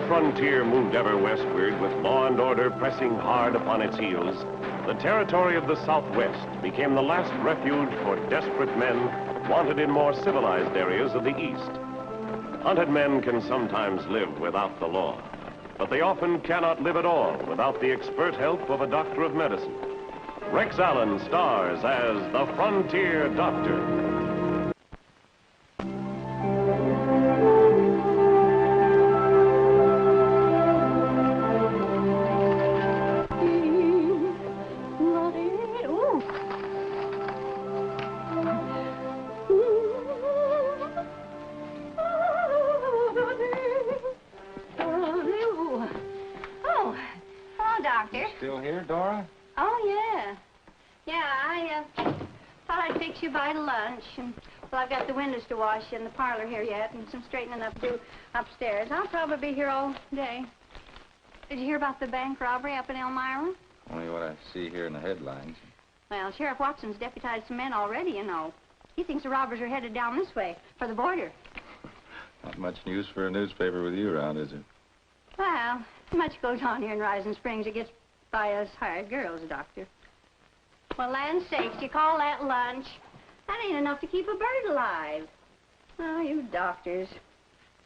frontier moved ever westward with law and order pressing hard upon its heels, the territory of the Southwest became the last refuge for desperate men wanted in more civilized areas of the East. Hunted men can sometimes live without the law, but they often cannot live at all without the expert help of a doctor of medicine. Rex Allen stars as the Frontier Doctor. Still here, Dora? Oh, yeah. Yeah, I thought I'd fix you by lunch. And, well, I've got the windows to wash in the parlor here yet and some straightening up to do upstairs. I'll probably be here all day. Did you hear about the bank robbery up in Elmira? Only what I see here in the headlines. Well, Sheriff Watson's deputized some men already, you know. He thinks the robbers are headed down this way, for the border. Not much news for a newspaper with you around, is it? Well, much goes on here in Rising Springs. It gets by us hired girls, Doctor. Well, land's sakes, you call that lunch? That ain't enough to keep a bird alive. Oh, you doctors.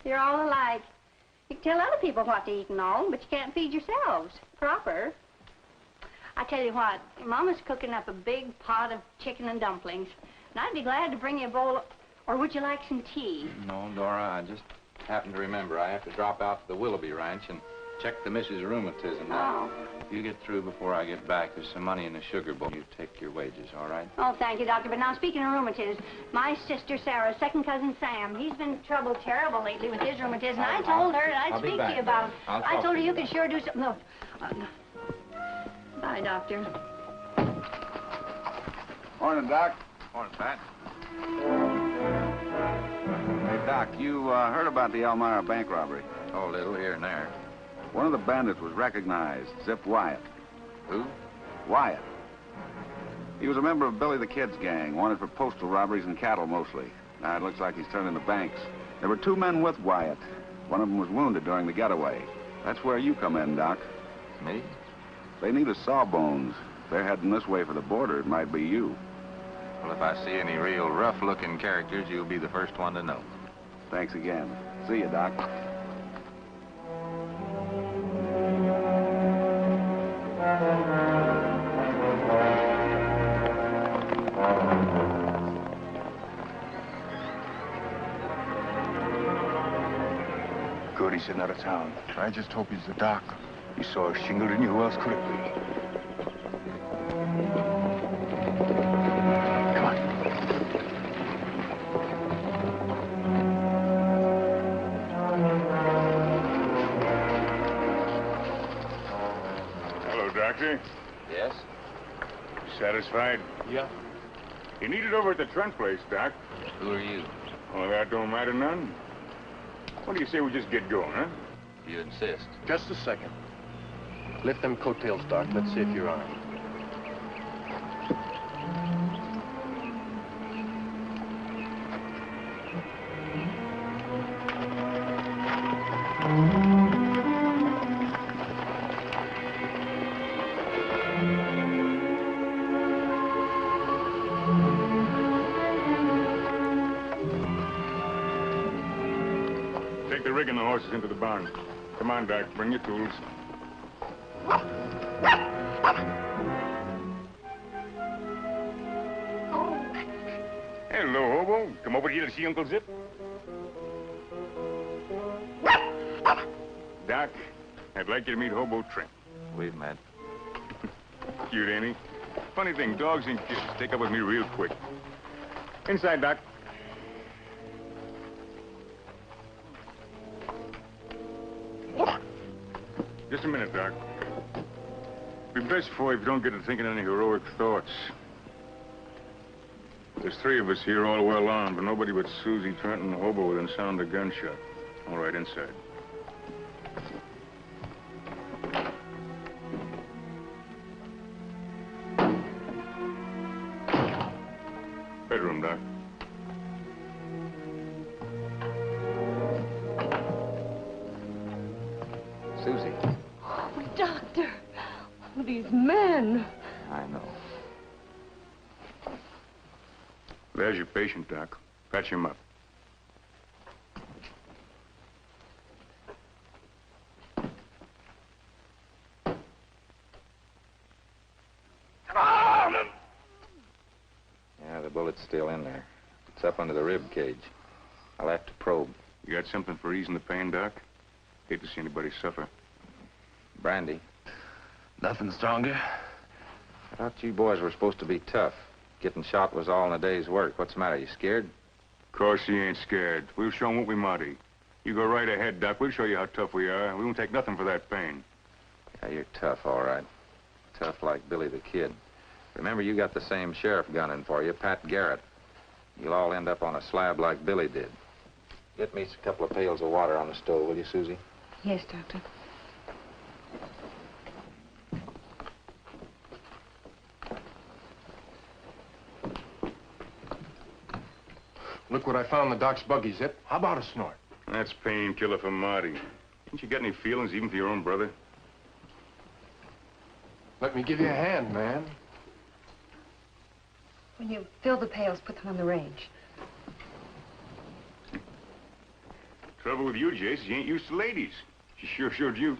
You're all alike. You can tell other people what to eat and all, but you can't feed yourselves proper. I tell you what, Mama's cooking up a big pot of chicken and dumplings, and I'd be glad to bring you a bowl, or would you like some tea? No, Dora, I just happened to remember I have to drop out to the Willoughby Ranch and check the missus' rheumatism. Oh. If you get through before I get back, there's some money in the sugar bowl. You take your wages, all right? Oh, thank you, Doctor. But now, speaking of rheumatism, my sister Sarah's second cousin Sam, he's been in trouble terrible lately with his rheumatism. I told her that I'd speak to you about it. I told her you could sure do something. No. Bye, Doctor. Morning, Doc. Morning, Pat. Hey, Doc, you heard about the Elmira bank robbery? Oh, a little here and there. One of the bandits was recognized, Zip Wyatt. Who? Wyatt. He was a member of Billie the Kid's gang, wanted for postal robberies and cattle mostly. Now it looks like he's turning to banks. There were two men with Wyatt. One of them was wounded during the getaway. That's where you come in, Doc. Me? They need a sawbones. If they're heading this way for the border, it might be you. Well, if I see any real rough-looking characters, you'll be the first one to know. Thanks again. See you, Doc. Good, he's sitting out of town. I just hope he's the doc. You saw a shingle, didn't you? Who else could it be? Come on. Hello, Doctor. Yes? Satisfied? Yeah. You need it over at the Trent place, Doc. Who are you? Well, that don't matter none. What do you say we just get going, huh? You insist. Just a second. Lift them coattails, Doc. Let's see if you're armed. Take the rig and the horses into the barn. Come on, Doc. Bring your tools. Hello, hobo. Come over here to see Uncle Zip. Doc, I'd like you to meet Hobo Trent. We've met. Cute, ain't he? Funny thing, dogs and kids take up with me real quick. Inside, Doc. Just a minute, Doc. Be best for you if you don't get to thinking any heroic thoughts. There's three of us here all well armed, but nobody but Susie, Trent, and the hobo within sound of gunshot. All right, inside. Bedroom, Doc. Susie. Oh, Doctor. Oh, these men. I know. There's your patient, Doc. Patch him up. Yeah, the bullet's still in there. It's up under the rib cage. I'll have to probe. You got something for easing the pain, Doc? Hate to see anybody suffer. Brandy. Nothing stronger? I thought you boys were supposed to be tough. Getting shot was all in a day's work. What's the matter? You scared? Of course he ain't scared. We'll show him what we mighty. You go right ahead, Doc. We'll show you how tough we are. We won't take nothing for that pain. Yeah, you're tough, all right. Tough like Billy the Kid. Remember, you got the same sheriff gunning for you, Pat Garrett. You'll all end up on a slab like Billy did. Get me a couple of pails of water on the stove, will you, Susie? Yes, Doctor. Look what I found in the doc's buggy, Zip. How about a snort? That's painkiller for Marty. Ain't you got any feelings even for your own brother? Let me give you a hand, man. When you fill the pails, put them on the range. Trouble with you, Jace, is you ain't used to ladies. She sure showed you.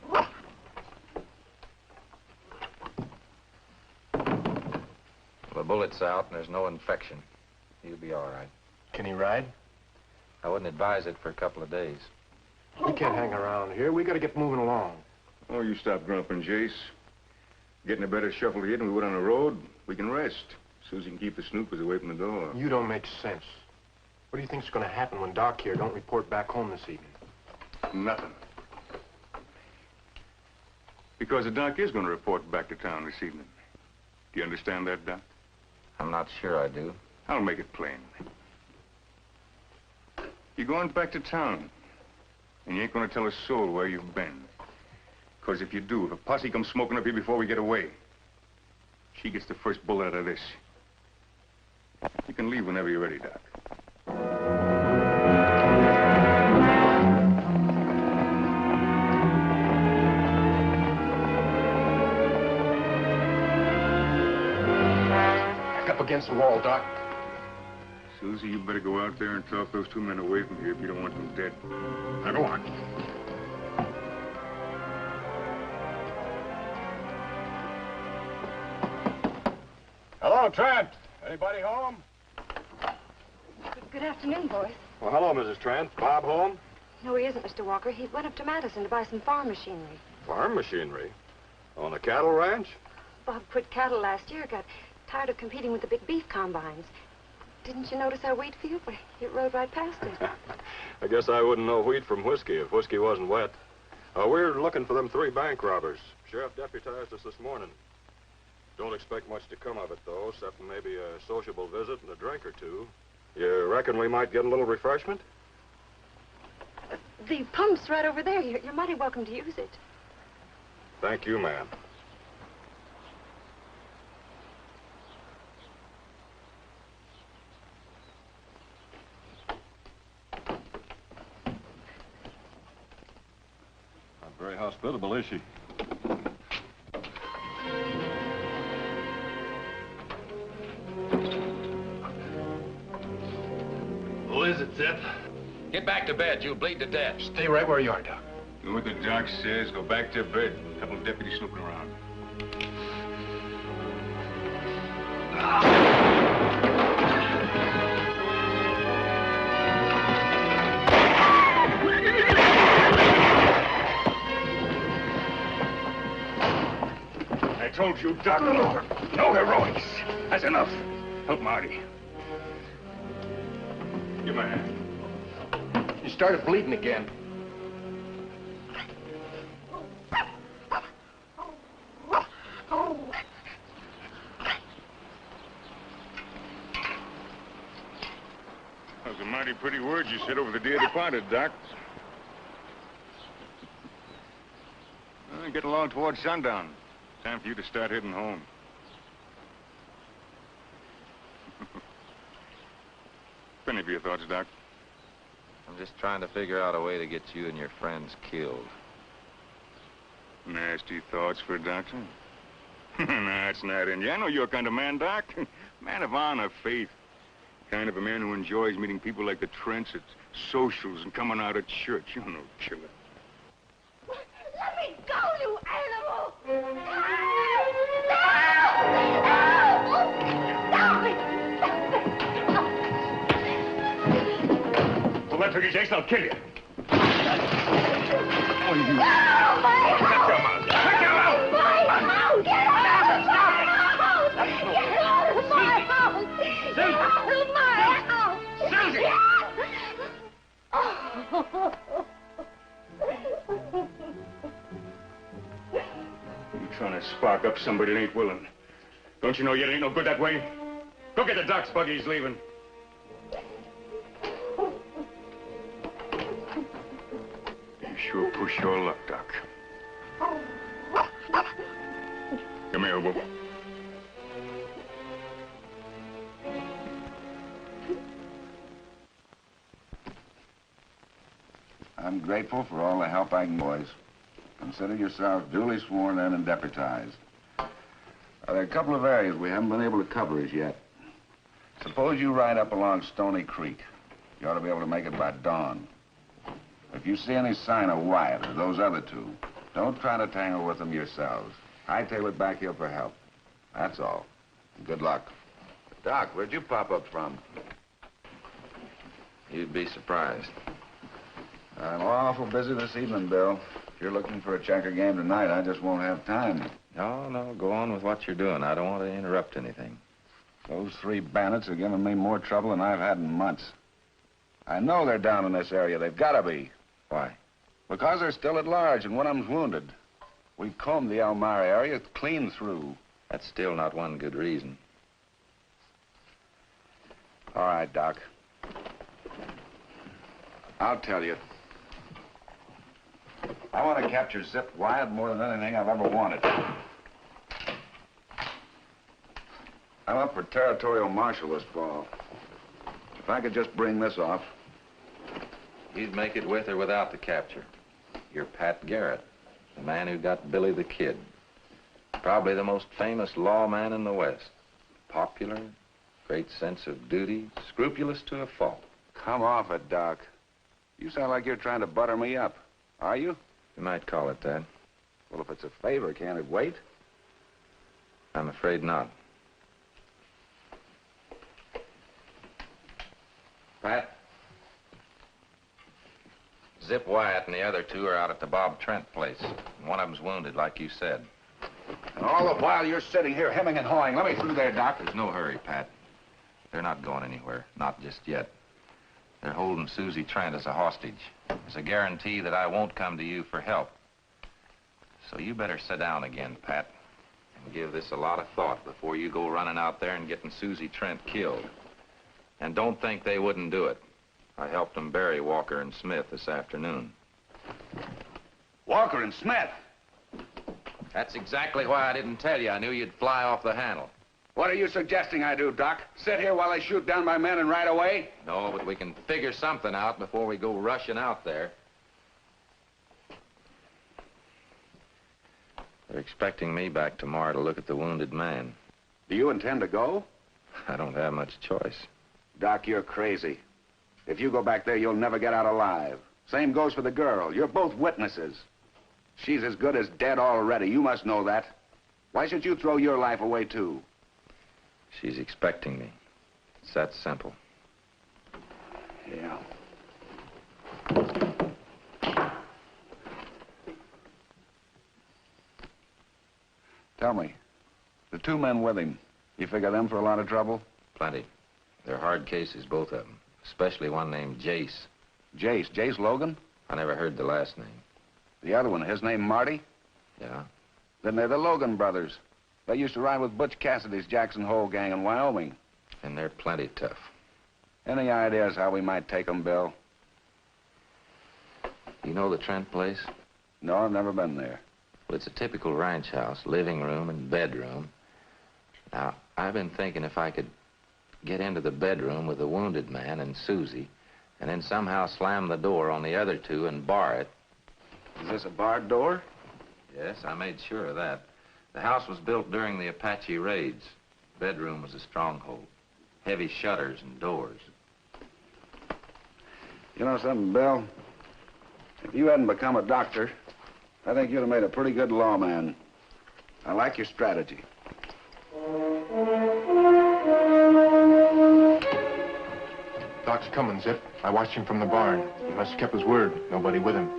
Well, the bullet's out and there's no infection. He'll be all right. Can he ride? I wouldn't advise it for a couple of days. We can't hang around here. We gotta get moving along. Oh, you stop grumping, Jace. Getting a better shuffle here than we would on the road. We can rest. Susie can keep the snoopers away from the door. You don't make sense. What do you think's gonna happen when Doc here don't report back home this evening? Nothing. Because the Doc is going to report back to town this evening. Do you understand that, Doc? I'm not sure I do. I'll make it plain. You're going back to town. And you ain't going to tell a soul where you've been. Because if you do, if a posse comes smoking up here before we get away, she gets the first bullet out of this. You can leave whenever you're ready, Doc. Back up against the wall, Doc. Susie, you better go out there and talk those two men away from here if you don't want them dead. Now go on. Hello, Trent. Anybody home? Good afternoon, boys. Well, hello, Mrs. Trent. Bob home? No, he isn't, Mr. Walker. He went up to Madison to buy some farm machinery. Farm machinery? On a cattle ranch? Bob put cattle last year, got tired of competing with the big beef combines. Didn't you notice our wheat field? It rode right past it. I guess I wouldn't know wheat from whiskey if whiskey wasn't wet. We're looking for them 3 bank robbers. Sheriff deputized us this morning. Don't expect much to come of it, though, except maybe a sociable visit and a drink or two. You reckon we might get a little refreshment? The pump's right over there. You're mighty welcome to use it. Thank you, ma'am. Not very hospitable, is she? Who is it, Zip? Get back to bed. You'll bleed to death. Stay right where you are, Doc. Do what the doc says. Go back to bed. A couple of deputies snooping around. I told you, Doc, no heroics. That's enough. Help Marty. Give me a hand. You started bleeding again. Those are mighty pretty words you said over the dear departed, Doc. Well, get along towards sundown. Time for you to start heading home. Any of your thoughts, Doc? I'm just trying to figure out a way to get you and your friends killed. Nasty thoughts for a doctor? Nah, it's not in you. I know you're kind of man, Doc. Man of honor, faith. Kind of a man who enjoys meeting people like the Trents at socials and coming out of church. You're no killer. Let me go, you animal! Pull that trigger, Jason, I'll kill you. Oh, you... No, my house! Shut your mouth! My house! Get out of my house! Get out of my house! Get out of my house! Susie! You trying to spark up somebody that ain't willing. Don't you know you ain't no good that way? Go get the doc's buggy, he's leaving. You sure push your luck, Doc. Come here, Wolf. I'm grateful for all the help I can, boys. Consider yourselves duly sworn in and deputized. There are a couple of areas we haven't been able to cover as yet. Suppose you ride up along Stony Creek. You ought to be able to make it by dawn. If you see any sign of Wyatt or those other two, don't try to tangle with them yourselves. Hightail it back here for help. That's all. Good luck. Doc, where'd you pop up from? You'd be surprised. I'm awful busy this evening, Bill. If you're looking for a checker game tonight, I just won't have time. No, go on with what you're doing. I don't want to interrupt anything. Those three bandits are giving me more trouble than I've had in months. I know they're down in this area. They've got to be. Why? Because they're still at large and one of them's wounded. We combed the Elmira area clean through. That's still not one good reason. All right, Doc. I'll tell you. I want to capture Zip Wyatt more than anything I've ever wanted. I'm up for territorial marshal this fall. If I could just bring this off. You'd make it with or without the capture. You're Pat Garrett, the man who got Billie the Kid. Probably the most famous lawman in the West. Popular, great sense of duty, scrupulous to a fault. Come off it, Doc. You sound like you're trying to butter me up. Are you? You might call it that. Well, if it's a favor, can't it wait? I'm afraid not. Pat? Zip Wyatt and the other two are out at the Bob Trent place. And one of them's wounded, like you said. And all the while you're sitting here hemming and hawing. Let me through there, Doc. There's no hurry, Pat. They're not going anywhere. Not just yet. They're holding Susie Trent as a hostage. It's a guarantee that I won't come to you for help. So you better sit down again, Pat, and give this a lot of thought before you go running out there and getting Susie Trent killed. And don't think they wouldn't do it. I helped them bury Walker and Smith this afternoon. Walker and Smith? That's exactly why I didn't tell you. I knew you'd fly off the handle. What are you suggesting I do, Doc? Sit here while they shoot down my men and ride away? No, but we can figure something out before we go rushing out there. They're expecting me back tomorrow to look at the wounded man. Do you intend to go? I don't have much choice. Doc, you're crazy. If you go back there, you'll never get out alive. Same goes for the girl. You're both witnesses. She's as good as dead already. You must know that. Why should you throw your life away, too? She's expecting me. It's that simple. Yeah. Tell me, the two men with him, you figure them for a lot of trouble? Plenty. They're hard cases, both of them. Especially one named Jace. Jace? Jace Logan? I never heard the last name. The other one, his name Marty? Yeah? Then they're the Logan brothers. They used to ride with Butch Cassidy's Jackson Hole gang in Wyoming. And they're plenty tough. Any ideas how we might take them, Bill? You know the Trent place? No, I've never been there. Well, it's a typical ranch house, living room and bedroom. Now, I've been thinking if I could get into the bedroom with the wounded man and Susie, and then somehow slam the door on the other two and bar it. Is this a barred door? Yes, I made sure of that. The house was built during the Apache raids. The bedroom was a stronghold. Heavy shutters and doors. You know something, Bill? If you hadn't become a doctor, I think you'd have made a pretty good lawman. I like your strategy. Doc's coming, Zip. I watched him from the barn. He must have kept his word. Nobody with him.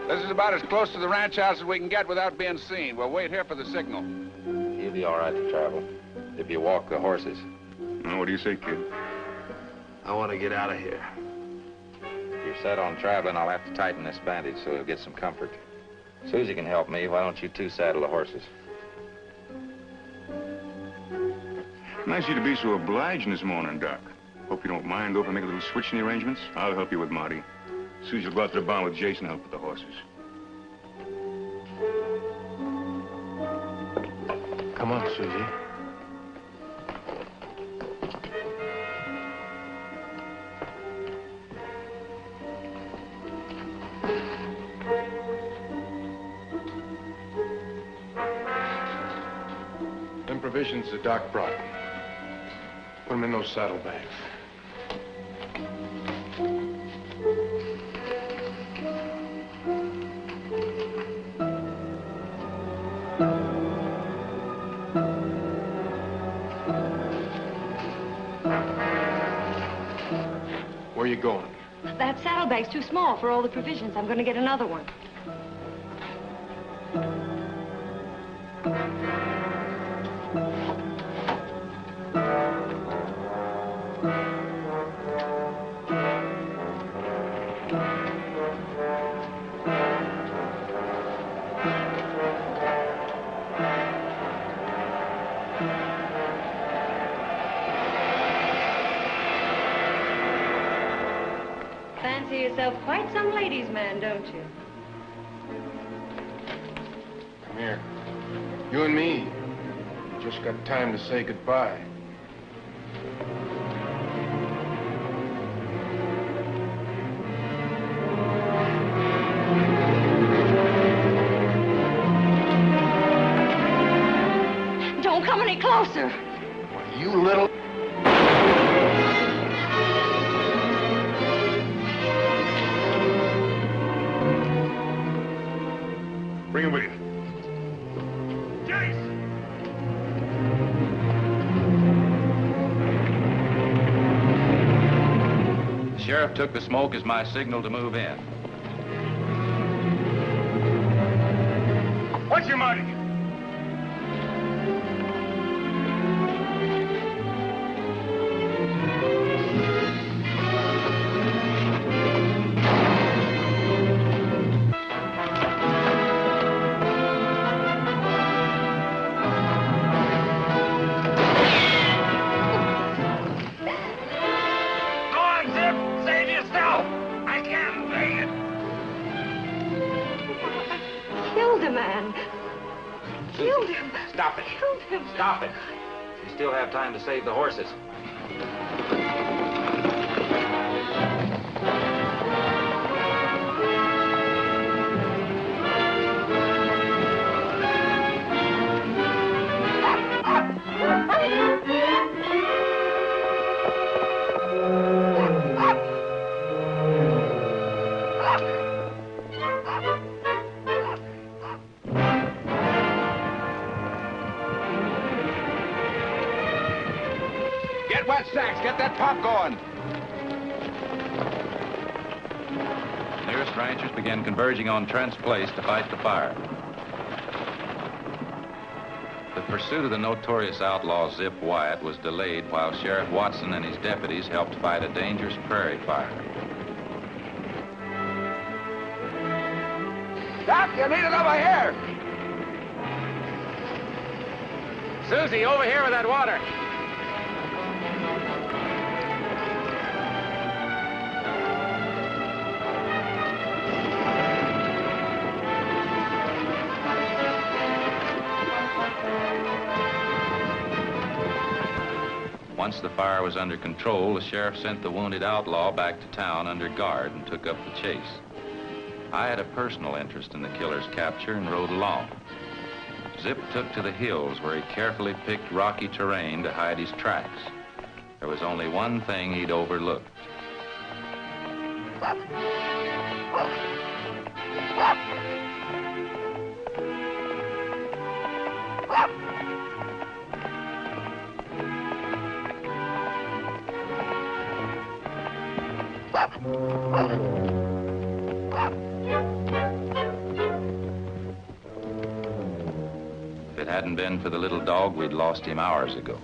This is about as close to the ranch house as we can get without being seen. We'll wait here for the signal. You'll be all right to travel if you walk the horses. Well, what do you say, kid? I want to get out of here. If you're set on traveling, I'll have to tighten this bandage so you'll get some comfort. Susie can help me. Why don't you two saddle the horses? Nice of you to be so obliging this morning, Doc. Hope you don't mind, though, if I make a little switch in the arrangements. I'll help you with Marty. Susie will go out to the barn with Jason to help with the horses. Come on, Susie. Them provisions the doc brought. Put them in those saddlebags. Where you going? That saddlebag's too small for all the provisions. I'm going to get another one. Fancy yourself quite some ladies' man, don't you? Come here. You and me. We just got time to say goodbye. Don't come any closer. You little... Bring him with you. The sheriff took the smoke as my signal to move in. What's your Marty? Killed a man. Killed him. Stop it. Killed him. Stop it. You still have time to save the horses. Get wet sacks. Get that pop going. The nearest ranchers began converging on Trent's place to fight the fire. The pursuit of the notorious outlaw Zip Wyatt was delayed while Sheriff Watson and his deputies helped fight a dangerous prairie fire. Doc, you need it over here. Susie, over here with that water. Once the fire was under control, the sheriff sent the wounded outlaw back to town under guard and took up the chase. I had a personal interest in the killer's capture and rode along. Zip took to the hills where he carefully picked rocky terrain to hide his tracks. There was only one thing he'd overlooked. If it hadn't been for the little dog, we'd lost him hours ago.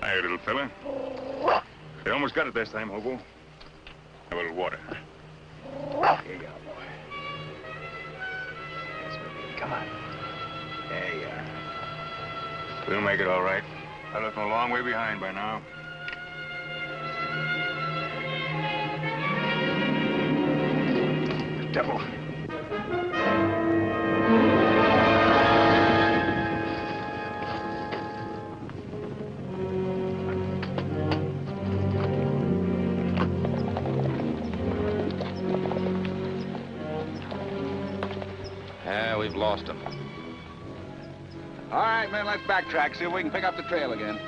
Hi, little fella. You almost got it this time, hobo. Have a little water. Here you go, boy. Yes, baby. Come on. There you are. We'll make it all right. I left them a long way behind by now. The devil. Yeah, we've lost him. All right, men, let's backtrack, see if we can pick up the trail again.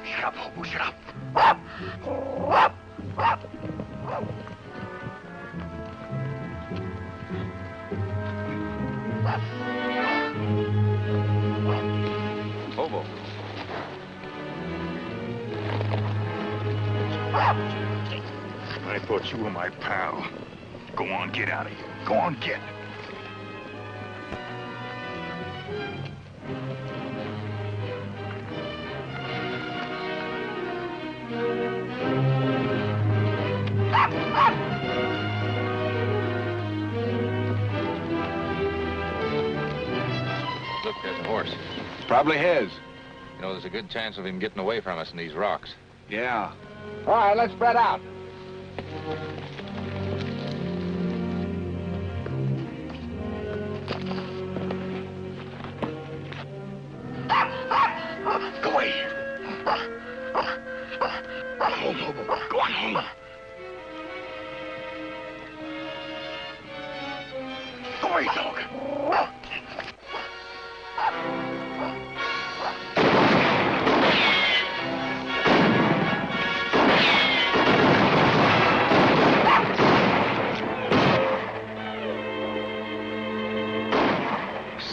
Shut up, hobo, shut up. Hobo. I thought you were my pal. Go on, get out of here. Go on, get. Look, there's a horse. Probably his. You know, there's a good chance of him getting away from us in these rocks. Yeah. All right, let's spread out. Go away. Go home, hobo. Go on home. Go away, dog.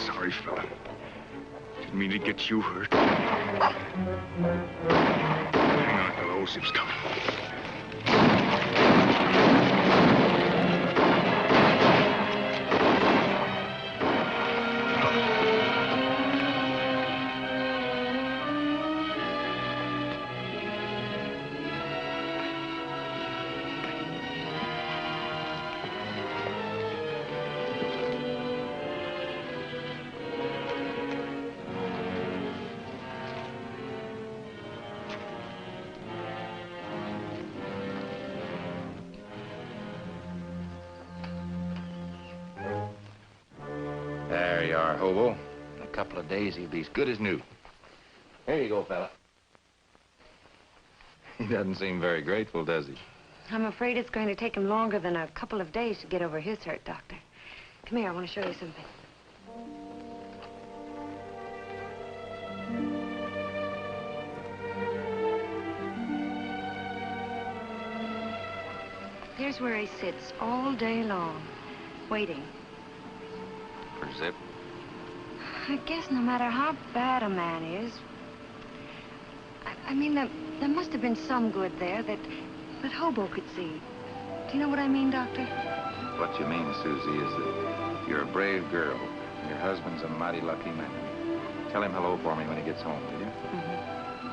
Sorry, fella. Didn't mean to get you hurt. Hang on, fella. Old Zip's coming. There you are, hobo. In a couple of days, he'll be as good as new. Here you go, fella. He doesn't seem very grateful, does he? I'm afraid it's going to take him longer than a couple of days to get over his hurt, Doctor. Come here, I want to show you something. Here's where he sits all day long, waiting. For Zip? I guess no matter how bad a man is, I mean, there must have been some good there that Hobo could see. Do you know what I mean, Doctor? What you mean, Susie, is that you're a brave girl. And your husband's a mighty lucky man. Tell him hello for me when he gets home, will you? Mm-hmm.